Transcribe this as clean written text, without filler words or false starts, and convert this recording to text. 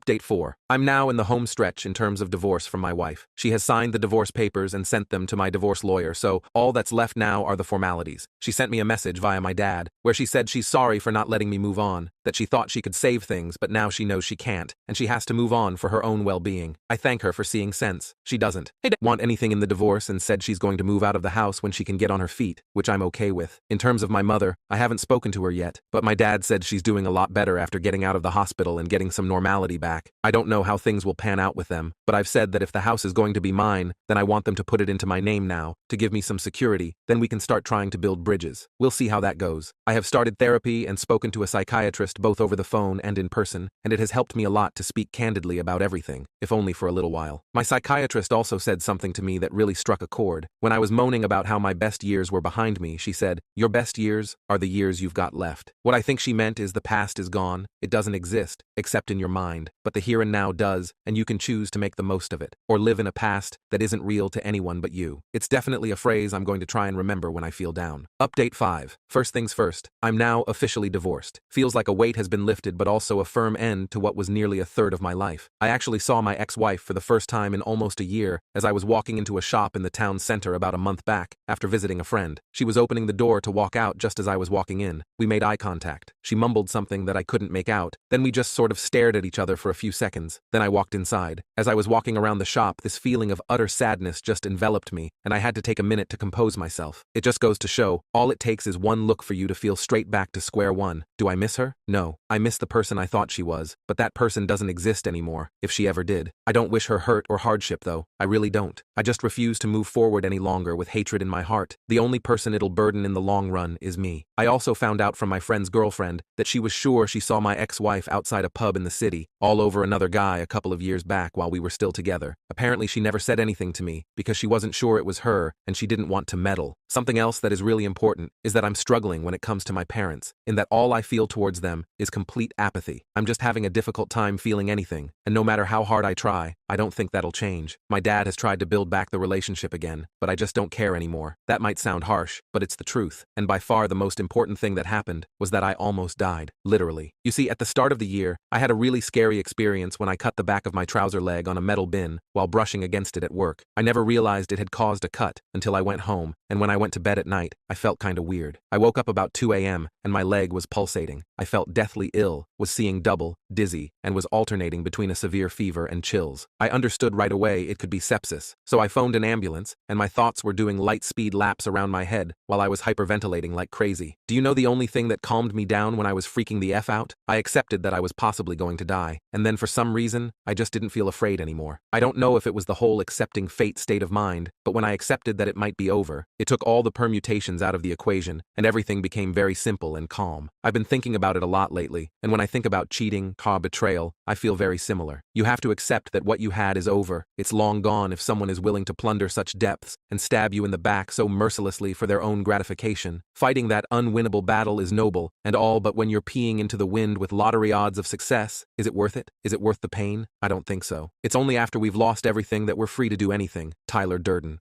Update 4. I'm now in the home stretch in terms of divorce from my wife. She has signed the divorce papers and sent them to my divorce lawyer, so all that's left now are the formalities. She sent me a message via my dad, where she said she's sorry for not letting me move on, that she thought she could save things, but now she knows she can't, and she has to move on for her own well-being. I thank her for seeing sense. She doesn't want anything in the divorce and said she's going to move out of the house when she can get on her feet, which I'm okay with. In terms of my mother, I haven't spoken to her yet, but my dad said she's doing a lot better after getting out of the hospital and getting some normality back. I don't know how things will pan out with them, but I've said that if the house is going to be mine, then I want them to put it into my name now, to give me some security, then we can start trying to build bridges. We'll see how that goes. I have started therapy and spoken to a psychiatrist both over the phone and in person, and it has helped me a lot to speak candidly about everything, if only for a little while. My psychiatrist also said something to me that really struck a chord. When I was moaning about how my best years were behind me, she said, "Your best years are the years you've got left." What I think she meant is the past is gone, it doesn't exist, except in your mind, but the here and now does, and you can choose to make the most of it, or live in a past that isn't real to anyone but you. It's definitely a phrase I'm going to try and remember when I feel down. Update 5. First things first, I'm now officially divorced. Feels like a weight has been lifted, but also a firm end to what was nearly a third of my life. I actually saw my ex-wife for the first time in almost a year as I was walking into a shop in the town center about a month back after visiting a friend. She was opening the door to walk out just as I was walking in. We made eye contact. She mumbled something that I couldn't make out. Then we just sort of stared at each other for a few seconds. Then I walked inside. As I was walking around the shop, this feeling of utter sadness just enveloped me, and I had to take a minute to compose myself. It just goes to show, all it takes is one look for you to feel straight back to square one. Do I miss her? No. I miss the person I thought she was, but that person doesn't exist anymore, if she ever did. I don't wish her hurt or hardship though. I really don't. I just refuse to move forward any longer with hatred in my heart. The only person it'll burden in the long run is me. I also found out from my friend's girlfriend that she was sure she saw my ex-wife outside a pub in the city, all over another guy a couple of years back while we were still together. Apparently she never said anything to me because she wasn't sure it was her and she didn't want to meddle. Something else that is really important is that I'm struggling when it comes to my parents, in that all I feel towards them is complete apathy. I'm just having a difficult time feeling anything, and no matter how hard I try, I don't think that'll change. My dad has tried to build back the relationship again, but I just don't care anymore. That might sound harsh, but it's the truth, and by far the most important thing that happened was that I almost died, literally. You see, at the start of the year, I had a really scary experience when I cut the back of my trouser leg on a metal bin while brushing against it at work. I never realized it had caused a cut until I went home, and when I went to bed at night, I felt kinda weird. I woke up about 2 a.m., and my leg was pulsating. I felt deathly ill, was seeing double, dizzy, and was alternating between a severe fever and chills. I understood right away it could be sepsis, so I phoned an ambulance, and my thoughts were doing light-speed laps around my head while I was hyperventilating like crazy. Do you know the only thing that calmed me down when I was freaking the F out? I accepted that I was possibly going to die, and then for some reason, I just didn't feel afraid anymore. I don't know if it was the whole accepting fate state of mind, but when I accepted that it might be over, it took all the permutations out of the equation, and everything became very simple and calm. I've been thinking about it a lot lately, and when I think about cheating, betrayal, I feel very similar. You have to accept that what you had is over. It's long gone if someone is willing to plunder such depths and stab you in the back so mercilessly for their own gratification. Fighting that unwinnable battle is noble and all, but when you're peeing into the wind with lottery odds of success, is it worth it? Is it worth the pain? I don't think so. It's only after we've lost everything that we're free to do anything. Tyler Durden.